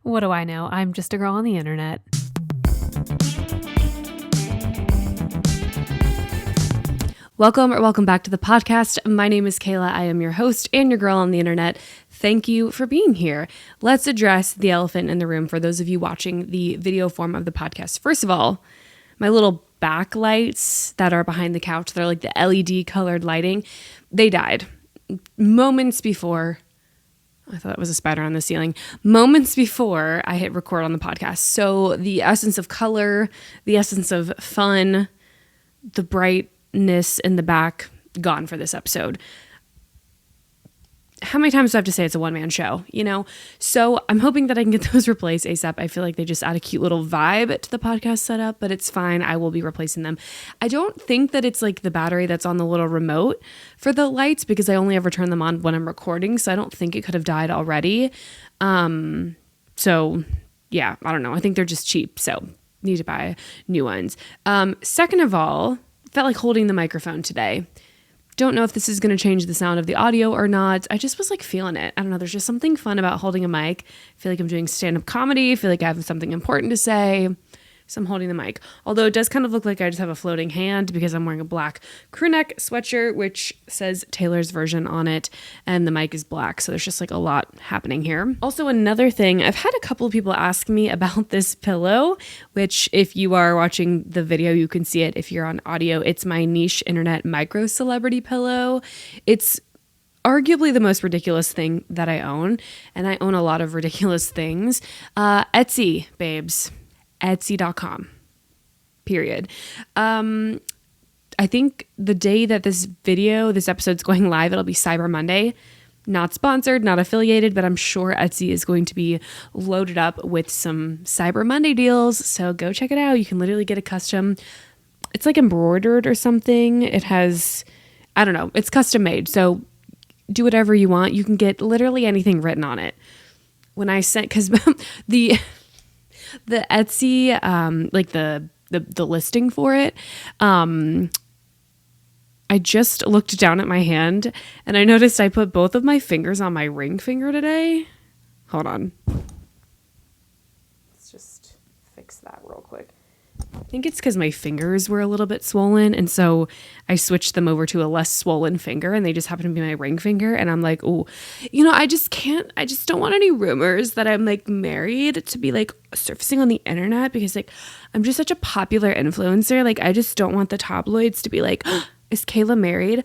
What do I know? I'm just a girl on the internet. Welcome back to the podcast. My name is Kayla. I am your host and your girl on the internet. Thank you for being here. Let's address the elephant in the room for those of you watching the video form of the podcast. First of all, my little backlights that are behind the couch, they're like the LED colored lighting, they died moments before. I thought it was a spider on the ceiling. Moments before I hit record on the podcast. So the essence of color, the essence of fun, the brightness in the back, gone for this episode. How many times do I have to say it's a one-man show, So I'm hoping that I can get those replaced ASAP. I feel like they just add a cute little vibe to the podcast setup, but it's fine. I will be replacing them. I don't think that it's like the battery that's on the little remote for the lights because I only ever turn them on when I'm recording. So I don't think it could have died already. So yeah, I don't know. I think they're just cheap. So need to buy new ones. Second of all, felt like holding the microphone today. Don't know if this is going to change the sound of the audio or not. I just was like feeling it. I don't know. There's just something fun about holding a mic. I feel like I'm doing stand-up comedy. I feel like I have something important to say. So I'm holding the mic. Although it does kind of look like I just have a floating hand because I'm wearing a black crew neck sweatshirt, which says Taylor's version on it. And the mic is black. So there's just like a lot happening here. Also, another thing, I've had a couple of people ask me about this pillow, which if you are watching the video, you can see it. If you're on audio, it's my niche internet micro celebrity pillow. It's arguably the most ridiculous thing that I own. And I own a lot of ridiculous things. Etsy, babes. Etsy.com, period. I think the day that this episode's going live, it'll be Cyber Monday. Not sponsored, not affiliated, but I'm sure Etsy is going to be loaded up with some Cyber Monday deals. So go check it out. You can literally get a custom, it's like embroidered or something. It has, I don't know, it's custom made. So do whatever you want. You can get literally anything written on it. When I sent, because the Etsy, like the listing for it, I just looked down at my hand and I noticed I put both of my fingers on my ring finger today. Hold on. Let's just fix that real quick. I think it's because my fingers were a little bit swollen, and so I switched them over to a less swollen finger, and they just happen to be my ring finger, and I'm like, oh, I just don't want any rumors that I'm like married to be like surfacing on the internet because like I'm just such a popular influencer. Like I just don't want the tabloids to be like, oh, is Kayla married?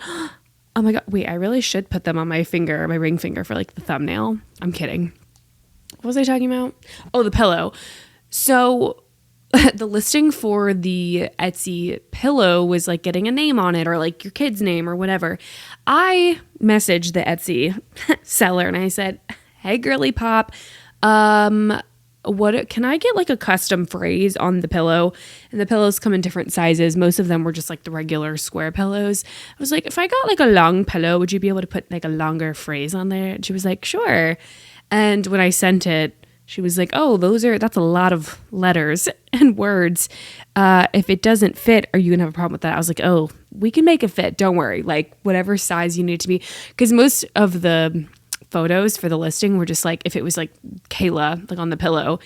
Oh my God, wait, I really should put them on my finger, my ring finger for like the thumbnail. I'm kidding. What was I talking about? Oh, the pillow. So the listing for the Etsy pillow was like getting a name on it or like your kid's name or whatever. I messaged the Etsy seller and I said, hey, girly pop, what can I get like a custom phrase on the pillow? And the pillows come in different sizes. Most of them were just like the regular square pillows. I was like, if I got like a long pillow, would you be able to put like a longer phrase on there? And she was like, sure. And when I sent it, she was like, oh, that's a lot of letters and words. If it doesn't fit, are you going to have a problem with that? I was like, oh, we can make it fit. Don't worry. Like whatever size you need it to be. Because most of the photos for the listing were just like, if it was like Kayla, like on the pillow,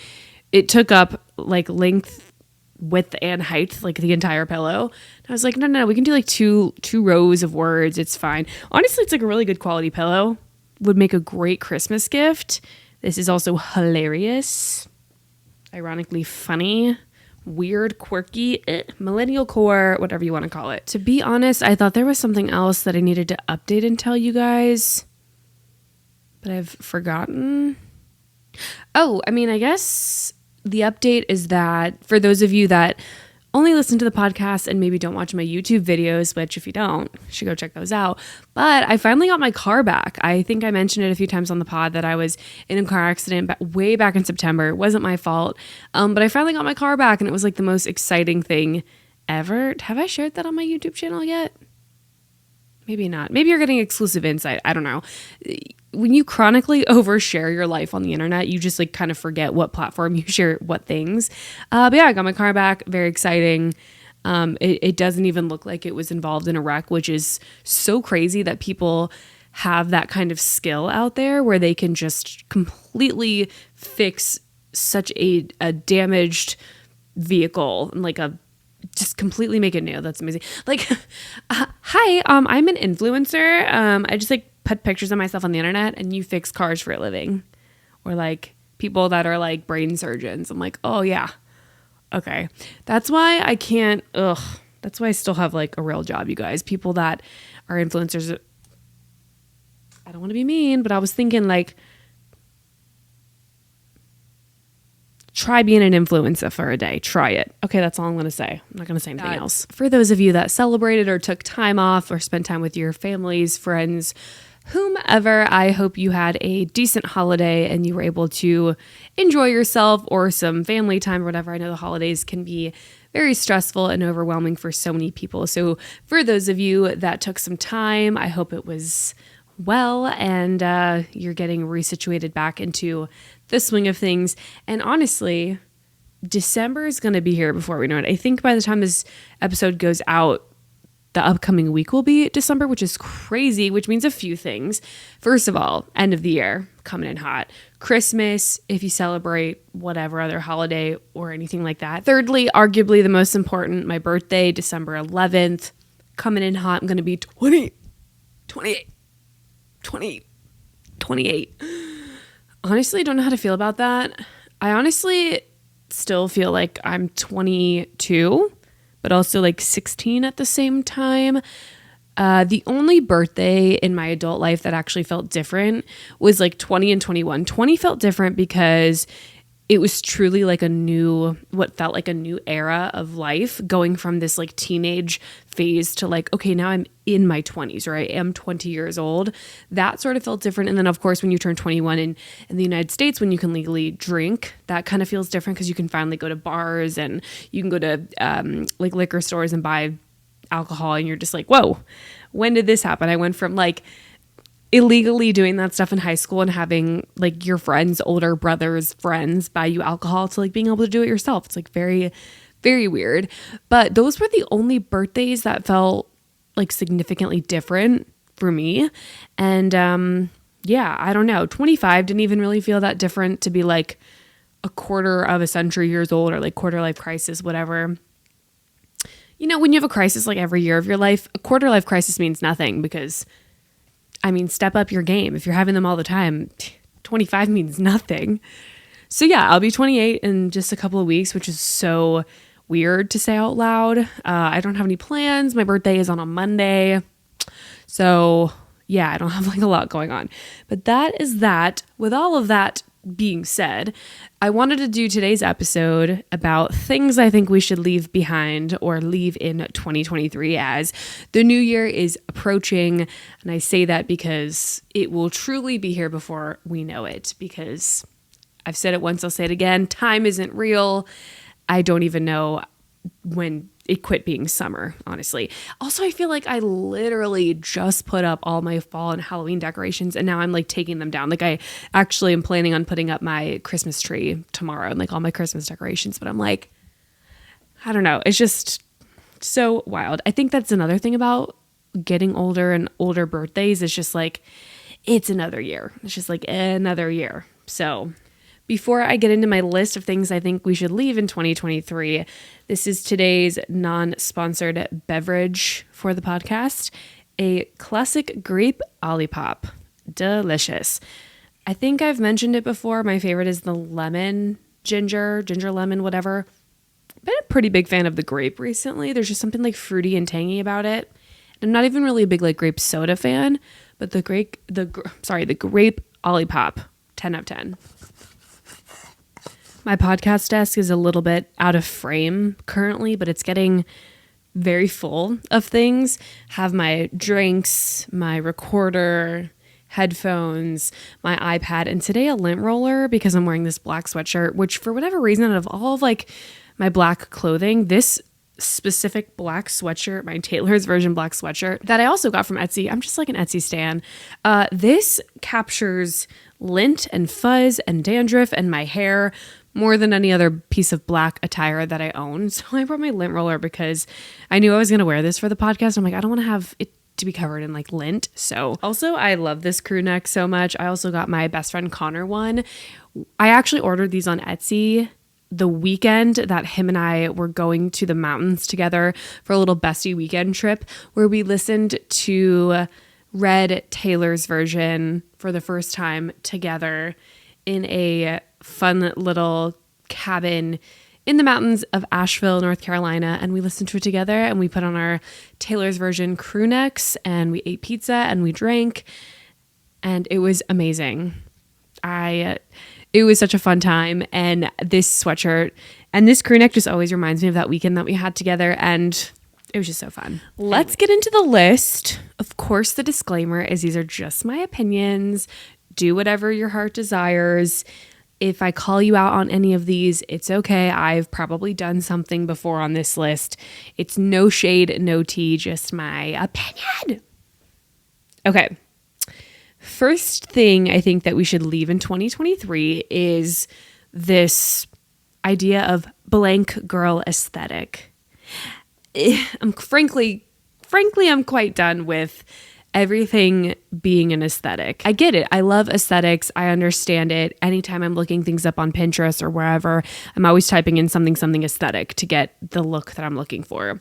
it took up like length, width, and height, like the entire pillow. And I was like, no, we can do like two rows of words. It's fine. Honestly, it's like a really good quality pillow. Would make a great Christmas gift. This is also hilarious, ironically funny, weird, quirky, millennial core, whatever you want to call it. To be honest, I thought there was something else that I needed to update and tell you guys, but I've forgotten. Oh, I guess the update is that for those of you that only listen to the podcast and maybe don't watch my YouTube videos, which if you don't, you should go check those out. But I finally got my car back. I think I mentioned it a few times on the pod that I was in a car accident way back in September. It wasn't my fault. But I finally got my car back and it was like the most exciting thing ever. Have I shared that on my YouTube channel yet? Maybe not. Maybe you're getting exclusive insight. I don't know. When you chronically overshare your life on the internet, you just like kind of forget what platform you share what things. But yeah, I got my car back. Very exciting. It doesn't even look like it was involved in a wreck, which is so crazy that people have that kind of skill out there where they can just completely fix such a damaged vehicle and like just completely make it new. That's amazing. Like, hi, I'm an influencer. I just like put pictures of myself on the internet and you fix cars for a living. Or like people that are like brain surgeons. I'm like, oh yeah. Okay. That's why I can't, that's why I still have like a real job, you guys. People that are influencers. I don't want to be mean, but I was thinking like, try being an influencer for a day. Try it. Okay, that's all I'm going to say. I'm not going to say anything else. For those of you that celebrated or took time off or spent time with your families, friends, whomever, I hope you had a decent holiday and you were able to enjoy yourself or some family time or whatever. I know the holidays can be very stressful and overwhelming for so many people. So for those of you that took some time, I hope it was well and you're getting resituated back into the swing of things. And honestly, December is going to be here before we know it. I think by the time this episode goes out, the upcoming week will be December, which is crazy, which means a few things. First of all, end of the year coming in hot. Christmas, if you celebrate whatever other holiday or anything like that. Thirdly, arguably the most important, my birthday, December 11th, coming in hot. I'm going to be 28. Honestly, I don't know how to feel about that. I honestly still feel like I'm 22, but also like 16 at the same time. The only birthday in my adult life that actually felt different was like 20 and 21. 20 felt different because it was truly like what felt like a new era of life, going from this like teenage phase to like, okay, now I'm in my 20s, or I am 20 years old. That sort of felt different. And then of course, when you turn 21 in the United States, when you can legally drink, that kind of feels different because you can finally go to bars and you can go to like liquor stores and buy alcohol. And you're just like, whoa, when did this happen? I went from like illegally doing that stuff in high school and having like your friends, older brothers, friends buy you alcohol to like being able to do it yourself. It's like very, very weird. But those were the only birthdays that felt like significantly different for me. And yeah, I don't know. 25 didn't even really feel that different to be like a quarter of a century years old or like quarter life crisis, whatever. You know, when you have a crisis like every year of your life, a quarter life crisis means nothing because I mean, step up your game. If you're having them all the time, 25 means nothing. So yeah, I'll be 28 in just a couple of weeks, which is so weird to say out loud. I don't have any plans. My birthday is on a Monday. So yeah, I don't have like a lot going on. But that is that. With all of that being said, I wanted to do today's episode about things I think we should leave behind or leave in 2023 as the new year is approaching. And I say that because it will truly be here before we know it, because I've said it once, I'll say it again. Time isn't real. I don't even know when it quit being summer, honestly. Also, I feel like I literally just put up all my fall and Halloween decorations and now I'm like taking them down. Like I actually am planning on putting up my Christmas tree tomorrow and like all my Christmas decorations, but I'm like, I don't know. It's just so wild. I think that's another thing about getting older and older birthdays. It's just like, it's another year. It's just like another year. So before I get into my list of things I think we should leave in 2023, this is today's non-sponsored beverage for the podcast, a classic grape olipop. Delicious. I think I've mentioned it before. My favorite is the lemon, ginger lemon, whatever. Been a pretty big fan of the grape recently. There's just something like fruity and tangy about it. I'm not even really a big like grape soda fan, but the grape olipop, 10 out of 10. My podcast desk is a little bit out of frame currently, but it's getting very full of things. Have my drinks, my recorder, headphones, my iPad, and today a lint roller because I'm wearing this black sweatshirt, which for whatever reason, out of all of like my black clothing, this specific black sweatshirt, my Taylor's version black sweatshirt that I also got from Etsy. I'm just like an Etsy stan. This captures lint and fuzz and dandruff and my hair more than any other piece of black attire that I own. So I brought my lint roller because I knew I was going to wear this for the podcast. I'm like, I don't want to have it to be covered in like lint. So also I love this crew neck so much. I also got my best friend Connor one. I actually ordered these on Etsy the weekend that him and I were going to the mountains together for a little bestie weekend trip where we listened to Red Taylor's version for the first time together in a fun little cabin in the mountains of Asheville, North Carolina. And we listened to it together and we put on our Taylor's version crew necks and we ate pizza and we drank and it was amazing. It was such a fun time, and this sweatshirt and this crew neck just always reminds me of that weekend that we had together, and it was just so fun. Let's get into the list. Of course, the disclaimer is these are just my opinions. Do whatever your heart desires. If I call you out on any of these, it's okay. I've probably done something before on this list. It's no shade, no tea, just my opinion. Okay. First thing I think that we should leave in 2023 is this idea of blank girl aesthetic. Frankly, I'm quite done with everything being an aesthetic. I get it. I love aesthetics. I understand it. Anytime I'm looking things up on Pinterest or wherever, I'm always typing in something aesthetic to get the look that I'm looking for.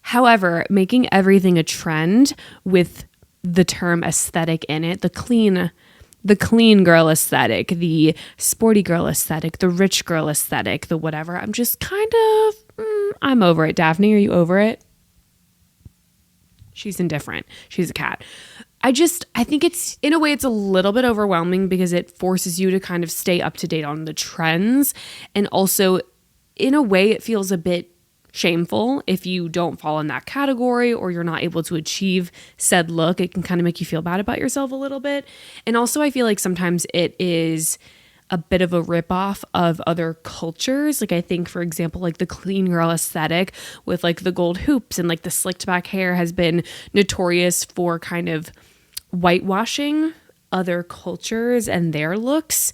However, making everything a trend with the term aesthetic in it, the clean girl aesthetic, the sporty girl aesthetic, the rich girl aesthetic, the whatever. I'm just kind of, I'm over it. Daphne, are you over it? She's indifferent. She's a cat. I think it's, in a way, it's a little bit overwhelming because it forces you to kind of stay up to date on the trends. And also, in a way, it feels a bit shameful if you don't fall in that category or you're not able to achieve said look. It can kind of make you feel bad about yourself a little bit. And also I feel like sometimes it is a bit of a ripoff of other cultures. Like I think, for example, like the clean girl aesthetic with like the gold hoops and like the slicked back hair has been notorious for kind of whitewashing other cultures and their looks.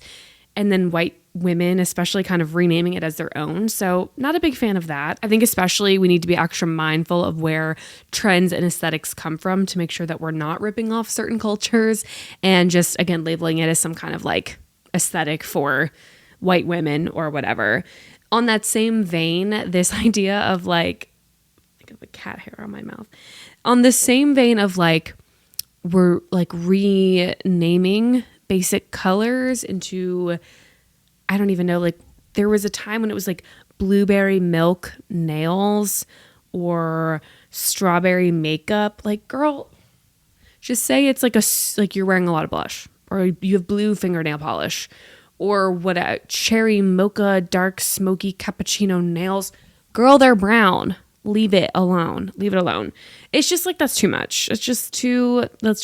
And then white women, especially kind of renaming it as their own. So not a big fan of that. I think especially we need to be extra mindful of where trends and aesthetics come from to make sure that we're not ripping off certain cultures and just, again, labeling it as some kind of like aesthetic for white women or whatever. On that same vein, this idea of like, I got the cat hair on my mouth. On the same vein of like, we're like renaming basic colors into, I don't even know, like there was a time when it was like blueberry milk nails or strawberry makeup. Like, girl, just say it's like you're wearing a lot of blush or you have blue fingernail polish or what, cherry mocha dark smoky cappuccino nails. Girl, they're brown. Leave it alone. Leave it alone. It's just like, that's too much. It's just too, let's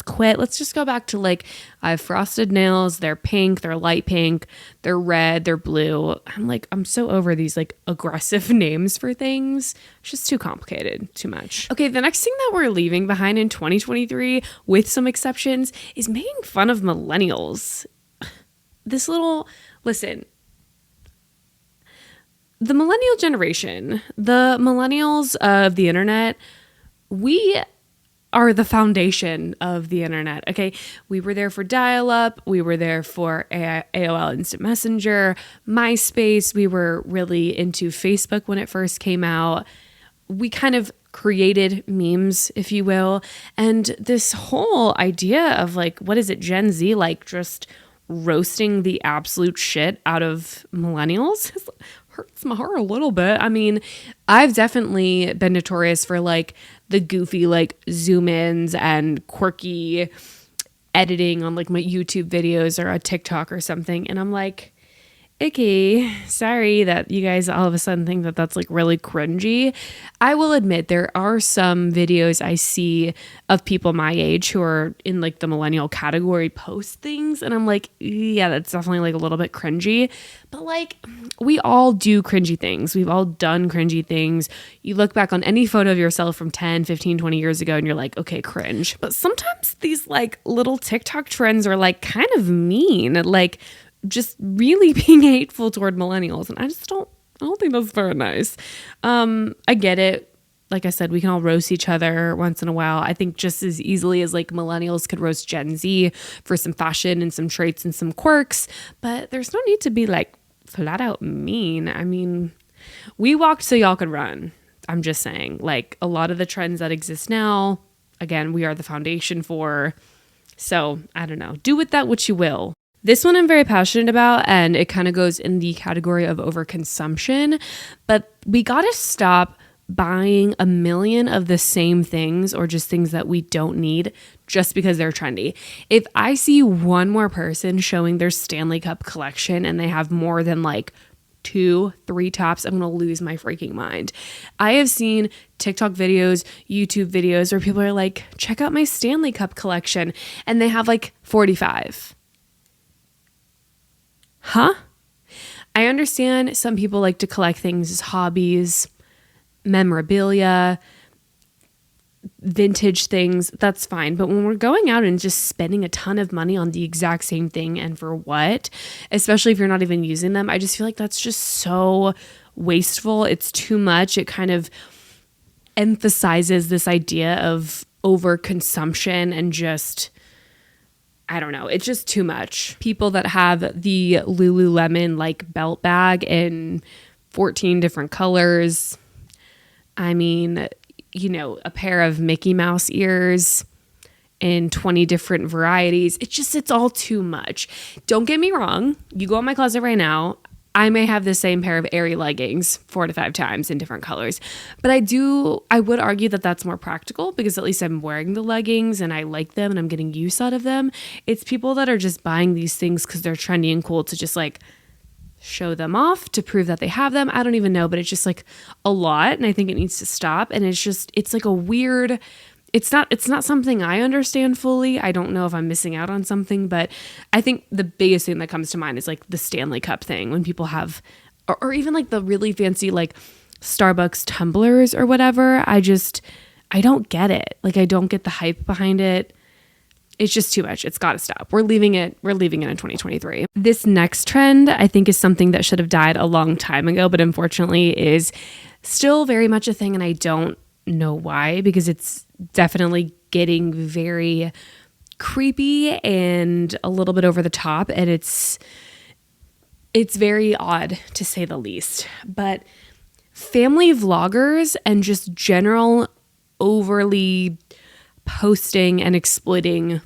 quit. Let's just go back to like, I have frosted nails. They're pink. They're light pink. They're red. They're blue. I'm so over these like aggressive names for things. It's just too complicated. Too much. Okay. The next thing that we're leaving behind in 2023, with some exceptions, is making fun of millennials. Listen, the millennial generation, the millennials of the internet, we are the foundation of the internet, okay? We were there for dial-up. We were there for AOL Instant Messenger, MySpace. We were really into Facebook when it first came out. We kind of created memes, if you will. And this whole idea of like, what is it, Gen Z, like just roasting the absolute shit out of millennials hurts my heart a little bit. I mean, I've definitely been notorious for like the goofy like zoom ins and quirky editing on like my YouTube videos or a TikTok or something. And I'm like, icky, sorry that you guys all of a sudden think that that's like really cringy. I will admit there are some videos I see of people my age who are in like the millennial category post things, and I'm like, yeah, that's definitely like a little bit cringy. But like, we all do cringy things. We've all done cringy things. You look back on any photo of yourself from 10, 15, 20 years ago and you're like, okay, cringe. But sometimes these like little TikTok trends are like kind of mean, like just really being hateful toward millennials. And I don't think that's very nice. I get it. like I said, we can all roast each other once in a while. I think just as easily as like millennials could roast Gen Z for some fashion and some traits and some quirks, but there's no need to be like flat out mean. I mean, we walked so y'all could run. I'm just saying, like, a lot of the trends that exist now, again, we are the foundation for. So I don't know, do with that what you will. This one I'm very passionate about, and it kind of goes in the category of overconsumption, but we got to stop buying a million of the same things or just things that we don't need just because they're trendy. If I see one more person showing their Stanley Cup collection and they have more than like 2-3 tops, I'm going to lose my freaking mind. I have seen TikTok videos, YouTube videos where people are like, check out my Stanley Cup collection, and they have like 45. Huh? I understand some people like to collect things as hobbies, memorabilia, vintage things. That's fine. But when we're going out and just spending a ton of money on the exact same thing, and for what, especially if you're not even using them, I just feel like that's just so wasteful. It's too much. It kind of emphasizes this idea of overconsumption and just, I don't know, it's just too much. People that have the Lululemon like belt bag in 14 different colors. I mean, you know, a pair of Mickey Mouse ears in 20 different varieties. It's all too much. Don't get me wrong. You go in my closet right now, I may have the same pair of Aerie leggings 4 to 5 times in different colors. But I would argue that that's more practical because at least I'm wearing the leggings and I like them and I'm getting use out of them. It's people that are just buying these things because they're trendy and cool to just like show them off to prove that they have them. I don't even know, but it's just like a lot. And I think it needs to stop. And it's like a weird, it's not something I understand fully. I don't know if I'm missing out on something, but I think the biggest thing that comes to mind is like the Stanley Cup thing when people have, or even like the really fancy like Starbucks tumblers or whatever. I don't get it. Like I don't get the hype behind it. It's just too much. It's got to stop. We're leaving it in 2023. This next trend, I think, is something that should have died a long time ago, but unfortunately is still very much a thing. And I don't know why, because it's definitely getting very creepy and a little bit over the top. And it's very odd, to say the least. But family vloggers and just general overly posting and exploiting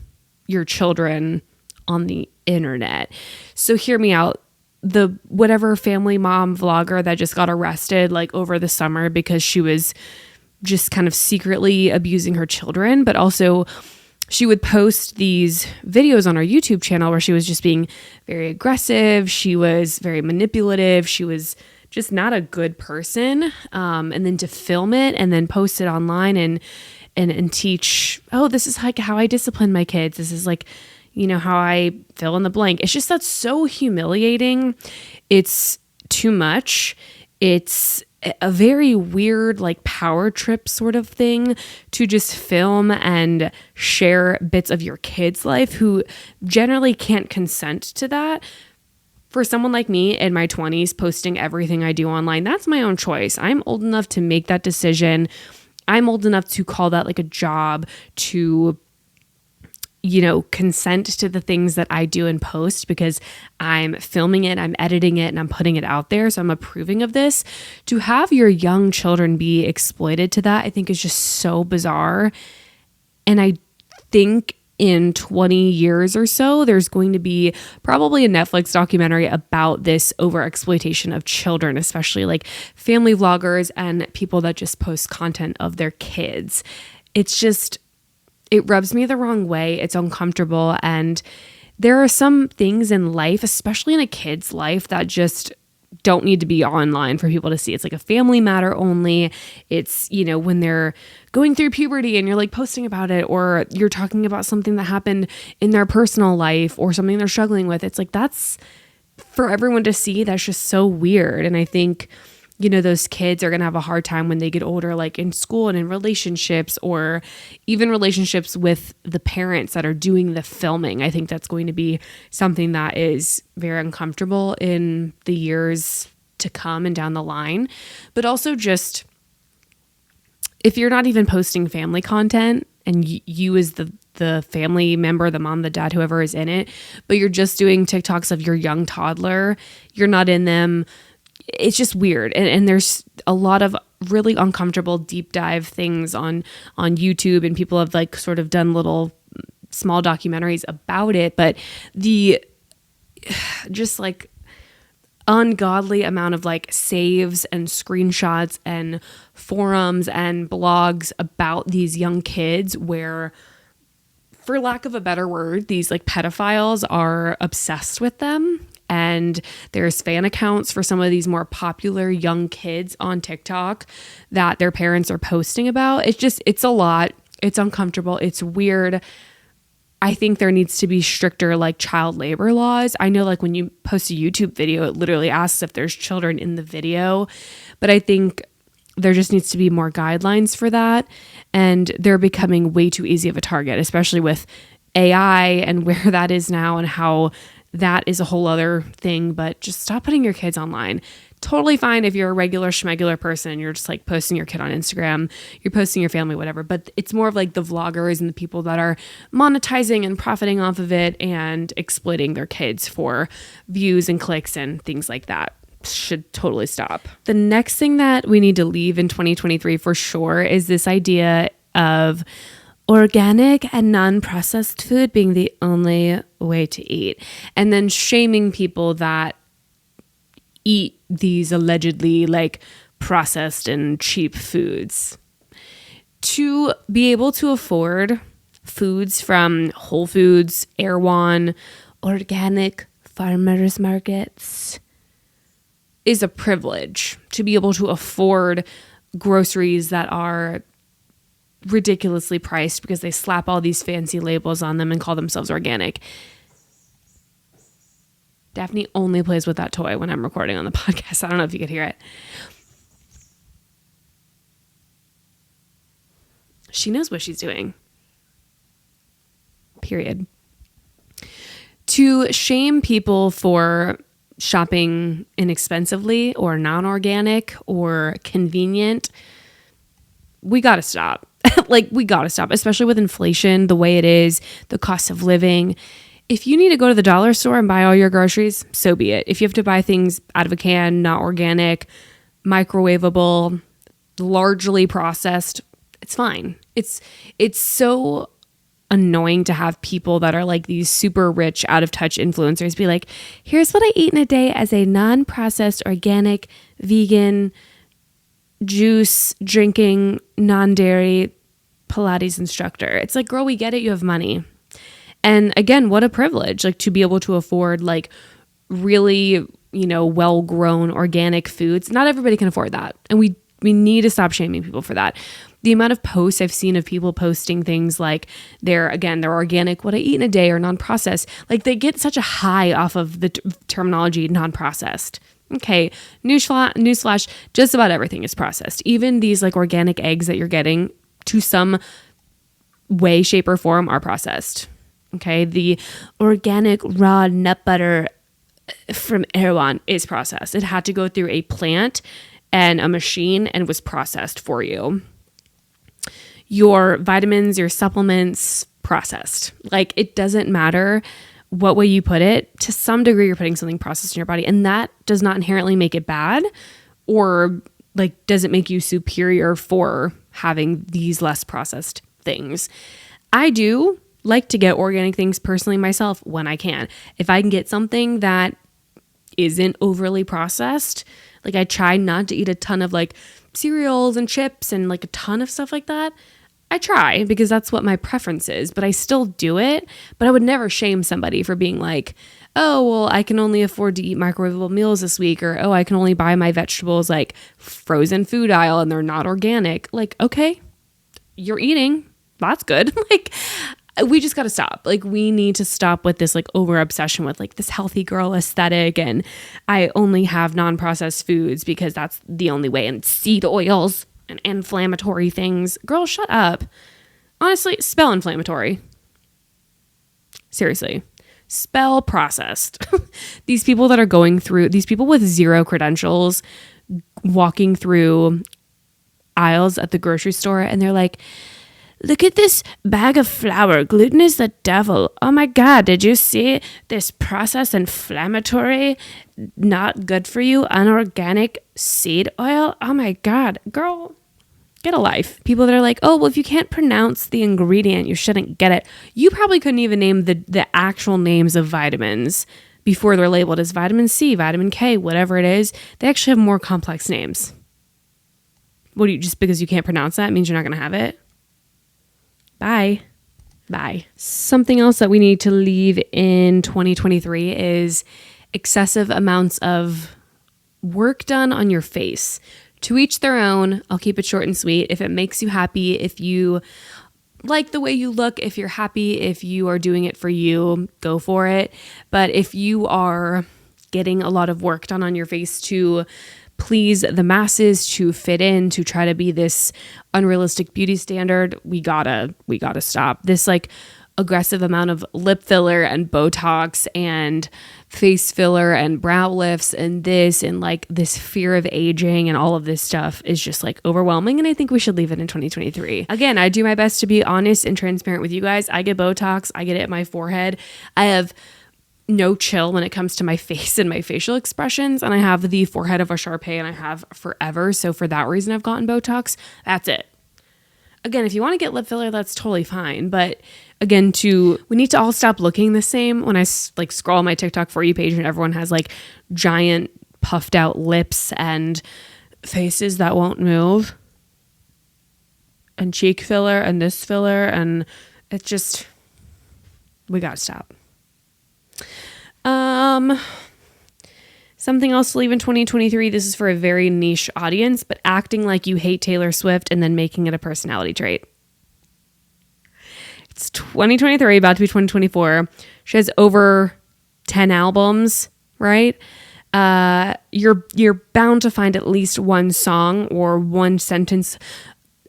your children on the internet. So hear me out. The whatever family mom vlogger that just got arrested like over the summer because she was just kind of secretly abusing her children, but also she would post these videos on her YouTube channel where she was just being very aggressive. She was very manipulative. She was just not a good person. And then to film it and then post it online and teach, oh, this is like how I discipline my kids. This is like, you know, how I fill in the blank. It's just, that's so humiliating. It's too much. It's a very weird, like power trip sort of thing to just film and share bits of your kid's life who generally can't consent to that. For someone like me in my 20s, posting everything I do online, that's my own choice. I'm old enough to make that decision. I'm old enough to call that like a job, to, you know, consent to the things that I do and post because I'm filming it, I'm editing it, and I'm putting it out there. So I'm approving of this. To have your young children be exploited to that, I think is just so bizarre. And I think in 20 years or so, there's going to be probably a Netflix documentary about this overexploitation of children, especially like family vloggers and people that just post content of their kids. It's just, it rubs me the wrong way. It's uncomfortable. And there are some things in life, especially in a kid's life, that just don't need to be online for people to see. It's like a family matter only. It's, you know, when they're going through puberty and you're like posting about it, or you're talking about something that happened in their personal life or something they're struggling with. It's like, that's for everyone to see. That's just so weird. And I think, you know, those kids are going to have a hard time when they get older, like in school and in relationships, or even relationships with the parents that are doing the filming. I think that's going to be something that is very uncomfortable in the years to come and down the line. But also just, if you're not even posting family content and you as the family member, the mom, the dad, whoever is in it, but you're just doing TikToks of your young toddler, you're not in them. It's just weird. And there's a lot of really uncomfortable deep dive things on YouTube, and people have like sort of done little small documentaries about it, but the just like ungodly amount of like saves and screenshots and forums and blogs about these young kids where, for lack of a better word, these like pedophiles are obsessed with them. And there's fan accounts for some of these more popular young kids on TikTok that their parents are posting about. It's a lot. It's uncomfortable. It's weird. I think there needs to be stricter like child labor laws. I know like when you post a YouTube video, it literally asks if there's children in the video, but I think there just needs to be more guidelines for that. And they're becoming way too easy of a target, especially with AI and where that is now and how that is a whole other thing. But just stop putting your kids online. Totally fine if you're a regular schmegular person and you're just like posting your kid on Instagram, you're posting your family, whatever. But it's more of like the vloggers and the people that are monetizing and profiting off of it and exploiting their kids for views and clicks and things like that. Should totally stop. The next thing that we need to leave in 2023 for sure is this idea of organic and non-processed food being the only way to eat, and then shaming people that eat these allegedly like processed and cheap foods. To be able to afford foods from Whole Foods, Erewhon, organic farmers markets is a privilege. To be able to afford groceries that are ridiculously priced because they slap all these fancy labels on them and call themselves organic. Daphne only plays with that toy when I'm recording on the podcast. I don't know if you could hear it. She knows what she's doing. Period. To shame people for shopping inexpensively or non-organic or convenient, we got to stop. We got to stop, especially with inflation, the way it is, the cost of living. If you need to go to the dollar store and buy all your groceries, so be it. If you have to buy things out of a can, not organic, microwavable, largely processed, it's fine. It's so annoying to have people that are like these super rich, out of touch influencers be like, here's what I eat in a day as a non-processed, organic, vegan, juice drinking, non-dairy Pilates instructor. It's like, girl, we get it. You have money. And again, what a privilege, like to be able to afford like really, well-grown organic foods. Not everybody can afford that. And we need to stop shaming people for that. The amount of posts I've seen of people posting things like they're organic, what I eat in a day, or non-processed, like they get such a high off of the terminology non-processed. Okay, newsflash, just about everything is processed. Even these like organic eggs that you're getting to some way, shape, or form are processed. Okay, the organic raw nut butter from Erewhon is processed. It had to go through a plant and a machine and was processed for you. Your vitamins, your supplements, processed. Like, it doesn't matter what way you put it. To some degree, you're putting something processed in your body, and that does not inherently make it bad, or like does it make you superior for having these less processed things. I do like to get organic things personally myself when I can. If I can get something that isn't overly processed, like I try not to eat a ton of like cereals and chips and like a ton of stuff like that. I try because that's what my preference is, but I still do it. But I would never shame somebody for being like, oh, well, I can only afford to eat microwavable meals this week, or, oh, I can only buy my vegetables like frozen food aisle and they're not organic. Like, okay, you're eating. That's good. Like, we just got to stop. Like, we need to stop with this like over obsession with like this healthy girl aesthetic. And I only have non-processed foods because that's the only way, and seed oils and inflammatory things. Girl, shut up. Honestly, spell inflammatory. Seriously, spell processed. These people that are going through, these people with zero credentials, walking through aisles at the grocery store and they're like, look at this bag of flour. Gluten is the devil. Oh my God, did you see this processed inflammatory, not good for you, unorganic seed oil? Oh my God, girl, get a life. People that are like, oh, well, if you can't pronounce the ingredient, you shouldn't get it. You probably couldn't even name the actual names of vitamins before they're labeled as vitamin C, vitamin K, whatever it is. They actually have more complex names. What do you, just because you can't pronounce that means you're not going to have it? Bye. Something else that we need to leave in 2023 is excessive amounts of work done on your face. To each their own. I'll keep it short and sweet. If it makes you happy, if you like the way you look, if you're happy, if you are doing it for you, go for it. But if you are getting a lot of work done on your face to please the masses, to fit in, to try to be this unrealistic beauty standard, we gotta stop. This like aggressive amount of lip filler and Botox and face filler and brow lifts and this and like this fear of aging and all of this stuff is just like overwhelming. And I think we should leave it in 2023. Again, I do my best to be honest and transparent with you guys. I get Botox. I get it at my forehead. I have no chill when it comes to my face and my facial expressions. And I have the forehead of a Shar and I have forever. So for that reason, I've gotten Botox. That's it. Again, if you want to get lip filler, that's totally fine. But again, we need to all stop looking the same. When I like scroll my TikTok For You page and everyone has like giant puffed out lips and faces that won't move and cheek filler and this filler. And it's just, we got to stop. Something else to leave in 2023. This is for a very niche audience, but acting like you hate Taylor Swift and then making it a personality trait. It's 2023, about to be 2024. She has over 10 albums, right? You're bound to find at least one song or one sentence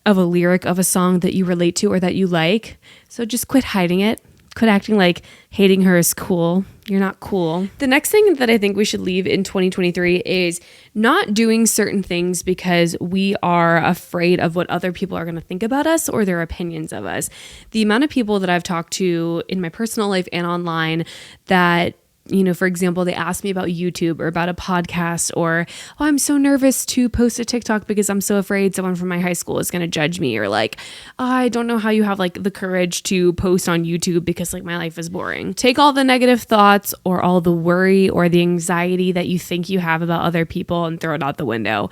of a lyric of a song that you relate to or that you like. So just quit hiding it. Quit acting like hating her is cool. You're not cool. The next thing that I think we should leave in 2023 is not doing certain things because we are afraid of what other people are going to think about us or their opinions of us. The amount of people that I've talked to in my personal life and online that, you know, for example, they ask me about YouTube or about a podcast or, oh, I'm so nervous to post a TikTok because I'm so afraid someone from my high school is going to judge me, or like, oh, I don't know how you have like the courage to post on YouTube because like my life is boring. Take all the negative thoughts or all the worry or the anxiety that you think you have about other people and throw it out the window.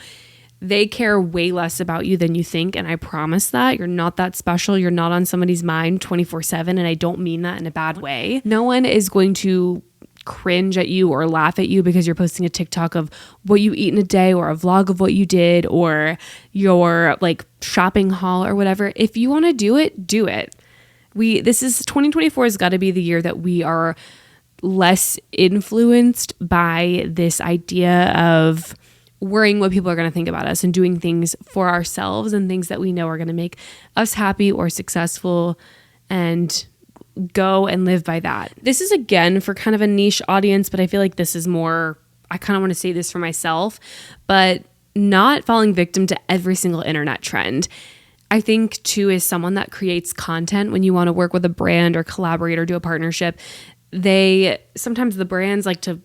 They care way less about you than you think. And I promise that you're not that special. You're not on somebody's mind 24/7. And I don't mean that in a bad way. No one is going to cringe at you or laugh at you because you're posting a TikTok of what you eat in a day or a vlog of what you did or your like shopping haul or whatever. If you want to do it, do it. This is 2024 has got to be the year that we are less influenced by this idea of worrying what people are going to think about us and doing things for ourselves and things that we know are going to make us happy or successful, and go and live by that. This is again for kind of a niche audience, but I feel like this is more, I kind of want to say this for myself, but not falling victim to every single internet trend. I think too, as someone that creates content, when you want to work with a brand or collaborate or do a partnership, sometimes the brands like to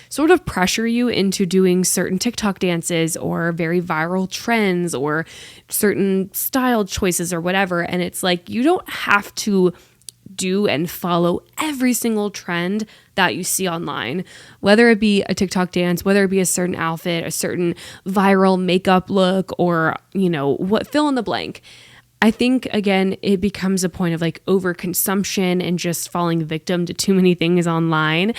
sort of pressure you into doing certain TikTok dances or very viral trends or certain style choices or whatever. And it's like, you don't have to do and follow every single trend that you see online, whether it be a TikTok dance, whether it be a certain outfit, a certain viral makeup look, or, you know, what, fill in the blank. I think, again, it becomes a point of like overconsumption and just falling victim to too many things online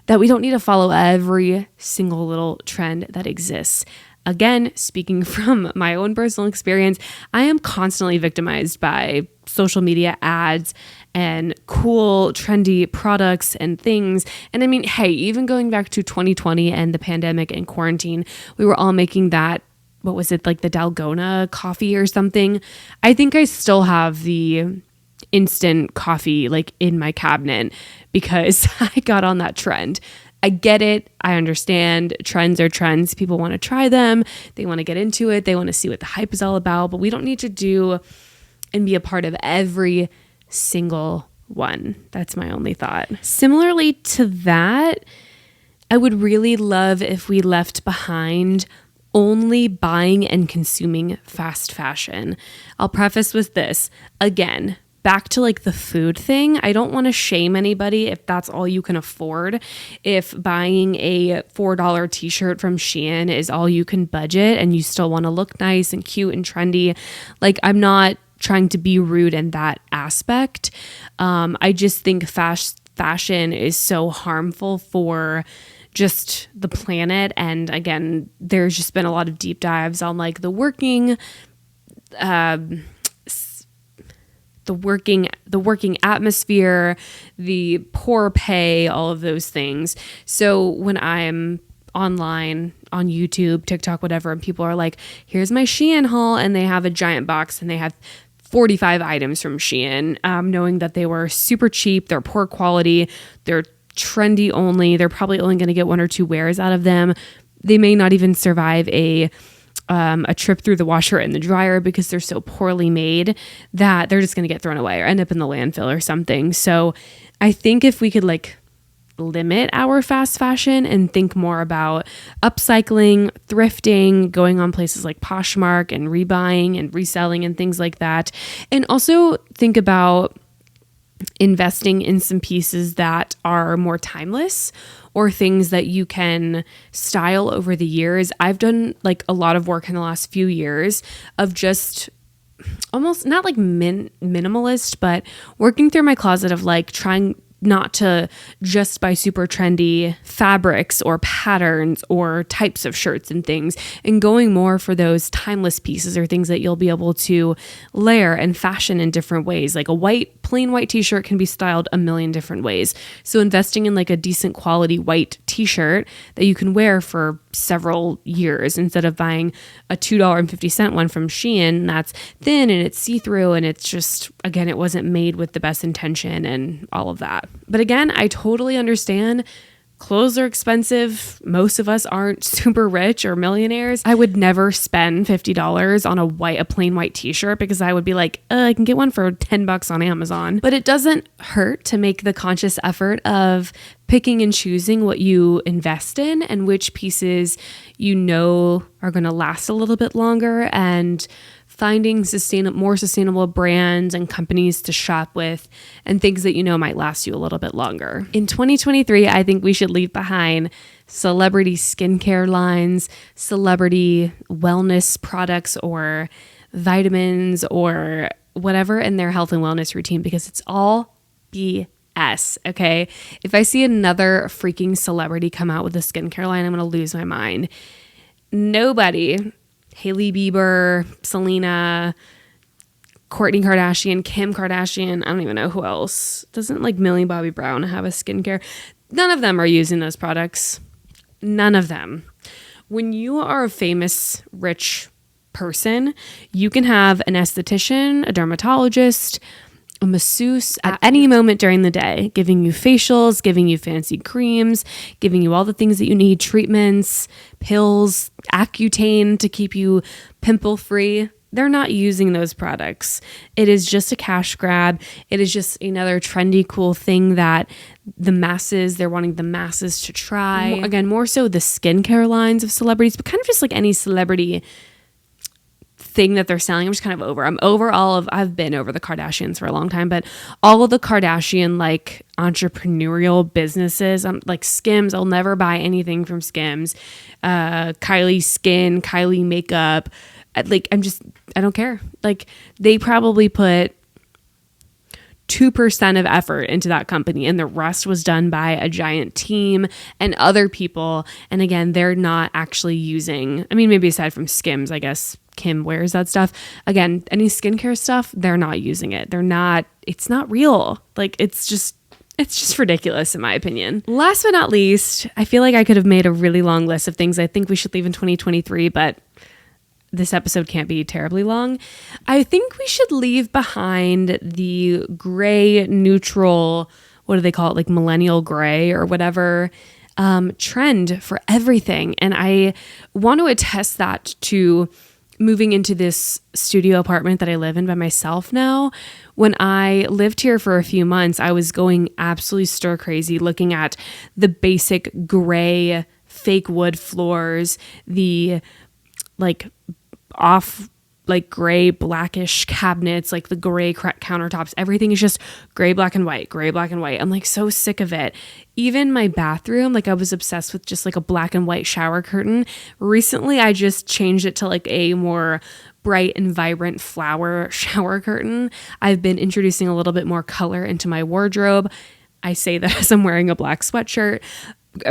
that we don't need to follow every single little trend that exists. Again, speaking from my own personal experience, I am constantly victimized by social media ads and cool, trendy products and things. And I mean, hey, even going back to 2020 and the pandemic and quarantine, we were all making that, what was it, like the Dalgona coffee or something? I think I still have the instant coffee like in my cabinet because I got on that trend. I get it. I understand trends are trends. People want to try them. They want to get into it. They want to see what the hype is all about, but we don't need to do and be a part of every single one. That's my only thought. Similarly to that, I would really love if we left behind only buying and consuming fast fashion. I'll preface with this. Again, back to like the food thing. I don't want to shame anybody if that's all you can afford. If buying a $4 t-shirt from Shein is all you can budget and you still want to look nice and cute and trendy, like I'm not trying to be rude in that aspect. I just think fashion is so harmful for just the planet. And again, there's just been a lot of deep dives on like the working atmosphere, the poor pay, all of those things. So when I'm online on YouTube, TikTok, whatever, and people are like, here's my Shein haul, and they have a giant box and they have 45 items from Shein, knowing that they were super cheap, they're poor quality, they're trendy only, they're probably only going to get one or two wears out of them. They may not even survive a trip through the washer and the dryer because they're so poorly made that they're just going to get thrown away or end up in the landfill or something. So I think if we could like limit our fast fashion and think more about upcycling, thrifting, going on places like Poshmark and rebuying and reselling and things like that. And also think about investing in some pieces that are more timeless or things that you can style over the years. I've done like a lot of work in the last few years of just almost not like minimalist, but working through my closet of like trying not to just buy super trendy fabrics or patterns or types of shirts and things, and going more for those timeless pieces or things that you'll be able to layer and fashion in different ways. Like a plain white t-shirt can be styled a million different ways. So investing in like a decent quality white t-shirt that you can wear for several years instead of buying a $2.50 one from Shein that's thin and it's see-through and it's just, again, it wasn't made with the best intention and all of that. But again, I totally understand. Clothes are expensive. Most of us aren't super rich or millionaires. I would never spend $50 on a plain white t-shirt because I would be like, I can get one for $10 on Amazon. But it doesn't hurt to make the conscious effort of picking and choosing what you invest in and which pieces you know are going to last a little bit longer, and finding more sustainable brands and companies to shop with and things that you know might last you a little bit longer. In 2023, I think we should leave behind celebrity skincare lines, celebrity wellness products or vitamins or whatever in their health and wellness routine, because it's all BS, okay? If I see another freaking celebrity come out with a skincare line, I'm going to lose my mind. Nobody, Hailey Bieber, Selena, Kourtney Kardashian, Kim Kardashian, I don't even know who else. Doesn't like Millie Bobby Brown have a skincare? None of them are using those products. None of them. When you are a famous, rich person, you can have an esthetician, a dermatologist, a masseuse at any moment during the day, giving you facials, giving you fancy creams, giving you all the things that you need, treatments, pills, Accutane to keep you pimple free. They're not using those products. It is just a cash grab. It is just another trendy, cool thing that they're wanting the masses to try. Again, more so the skincare lines of celebrities, but kind of just like any celebrity thing that they're selling. I'm just kind of over. I've been over the Kardashians for a long time, but all of the Kardashian like entrepreneurial businesses, like Skims, I'll never buy anything from Skims. Kylie Skin, Kylie Makeup. Like, I don't care. Like, they probably put 2% of effort into that company, and the rest was done by a giant team and other people. And again, they're not actually using, I mean, maybe aside from Skims, I guess Kim wears that stuff. Again, any skincare stuff, they're not using it. It's not real. Like, it's just ridiculous in my opinion. Last but not least, I feel like I could have made a really long list of things I think we should leave in 2023, but this episode can't be terribly long. I think we should leave behind the gray neutral, what do they call it? Like millennial gray or whatever. trend for everything. And I want to attest that to moving into this studio apartment that I live in by myself now. When I lived here for a few months, I was going absolutely stir crazy looking at the basic gray fake wood floors, the like off like gray blackish cabinets, like the gray countertops. Everything is just gray, black and white, gray, black and white. I'm like so sick of it. Even my bathroom, like I was obsessed with just like a black and white shower curtain. Recently, I just changed it to like a more bright and vibrant flower shower curtain. I've been introducing a little bit more color into my wardrobe. I say that as I'm wearing a black sweatshirt,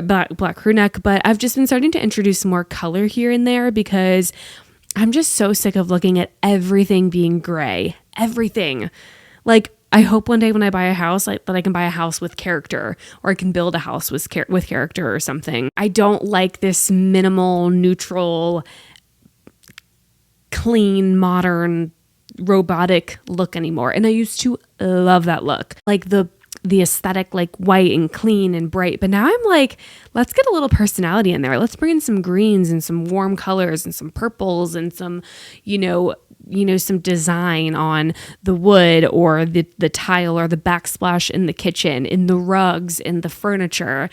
black crew neck, but I've just been starting to introduce more color here and there because I'm just so sick of looking at everything being gray. Everything. Like, I hope one day when I buy a house, like, that I can buy a house with character, or I can build a house with character or something. I don't like this minimal, neutral, clean, modern, robotic look anymore. And I used to love that look. Like the aesthetic, like white and clean and bright. But now I'm like, let's get a little personality in there. Let's bring in some greens and some warm colors and some purples and some, some design on the wood or the tile or the backsplash in the kitchen, in the rugs, in the furniture.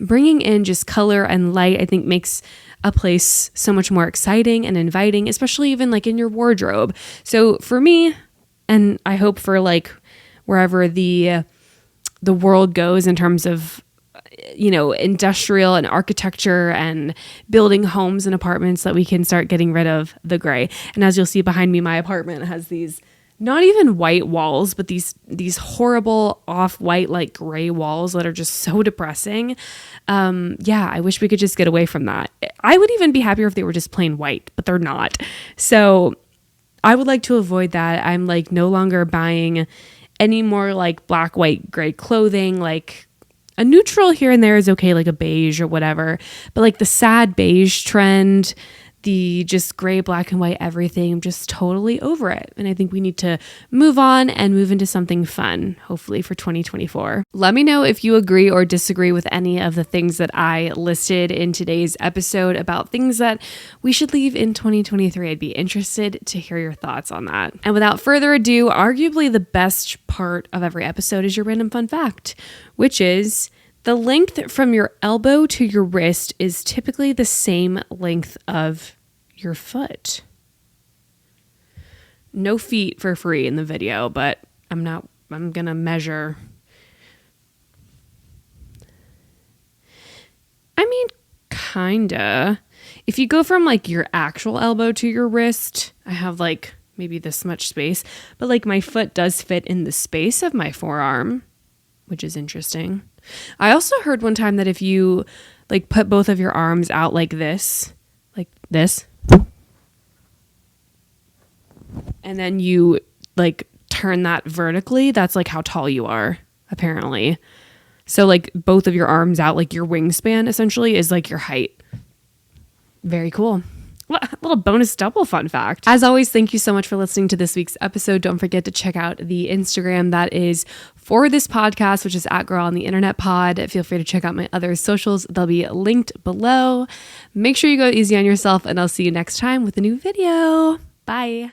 Bringing in just color and light, I think makes a place so much more exciting and inviting, especially even like in your wardrobe. So for me, and I hope for like wherever the world goes in terms of, industrial and architecture and building homes and apartments, that we can start getting rid of the gray. And as you'll see behind me, my apartment has these not even white walls, but these horrible off-white, like gray walls that are just so depressing. I wish we could just get away from that. I would even be happier if they were just plain white, but they're not. So I would like to avoid that. I'm like no longer buying any more like black, white, gray clothing. Like a neutral here and there is okay, like a beige or whatever. But like the sad beige trend, the just gray, black and white everything, I'm just totally over it. And I think we need to move on and move into something fun, hopefully for 2024. Let me know if you agree or disagree with any of the things that I listed in today's episode about things that we should leave in 2023. I'd be interested to hear your thoughts on that. And without further ado, arguably the best part of every episode is your random fun fact, which is the length from your elbow to your wrist is typically the same length of your foot. No feet for free in the video, but I'm going to measure. I mean, kinda. If you go from like your actual elbow to your wrist, I have like maybe this much space, but like my foot does fit in the space of my forearm, which is interesting. I also heard one time that if you like put both of your arms out like this, and then you like turn that vertically, that's like how tall you are, apparently. So like both of your arms out, like your wingspan essentially is like your height. Very cool. A little bonus double fun fact. As always, thank you so much for listening to this week's episode. Don't forget to check out the Instagram that is for this podcast, which is @GirlOnTheInternetPod. Feel free to check out my other socials. They'll be linked below. Make sure you go easy on yourself, and I'll see you next time with a new video. Bye.